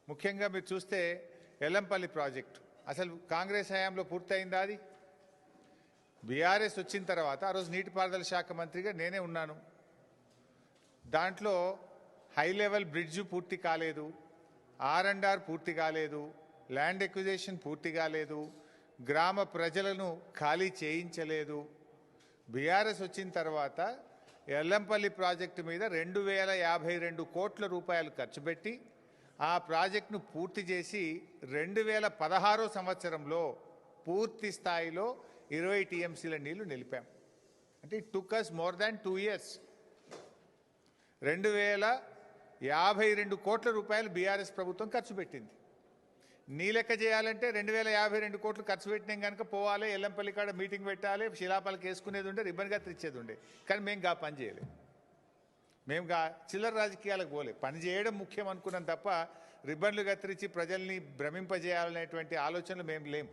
ముఖ్యంగా మీరు చూస్తే ఎల్లంపల్లి ప్రాజెక్టు అసలు కాంగ్రెస్ హయాంలో పూర్తయిందా? అది బీఆర్ఎస్ వచ్చిన తర్వాత ఆ రోజు నీటిపారుదల శాఖ మంత్రిగా నేనే ఉన్నాను. దాంట్లో హై లెవెల్ బ్రిడ్జ్ పూర్తి కాలేదు, R&R పూర్తి కాలేదు, ల్యాండ్ ఎక్విజిషన్ పూర్తి కాలేదు, గ్రామ ప్రజలను ఖాళీ చేయించలేదు. బీఆర్ఎస్ వచ్చిన తర్వాత ఎల్లంపల్లి ప్రాజెక్టు మీద 2052 కోట్ల రూపాయలు ఖర్చు పెట్టి ఆ ప్రాజెక్టును పూర్తి చేసి 2016 సంవత్సరంలో పూర్తి స్థాయిలో 20 టీఎంసీల నీళ్లు నిలిపాం. అంటే it took us more than 2 years. 2052 కోట్ల రూపాయలు బీఆర్ఎస్ ప్రభుత్వం ఖర్చు పెట్టింది. నీ లెక్క చేయాలంటే 2052 కోట్లు ఖర్చు పెట్టినాం కనుక పోవాలి, ఎల్లంపల్లి కాడ మీటింగ్ పెట్టాలి, శిలాపాలకు వేసుకునేది ఉండే, రిబ్బన్ కత్తిరించేది ఉండే. కానీ మేము పని చేయలేదు. మేము చిల్లర రాజకీయాలకు పోలే, పని చేయడం ముఖ్యం అనుకున్నాం తప్ప రిబ్బన్లు కత్తిరించి ప్రజల్ని భ్రమింపజేయాలనేటువంటి ఆలోచనలు మేము లేము.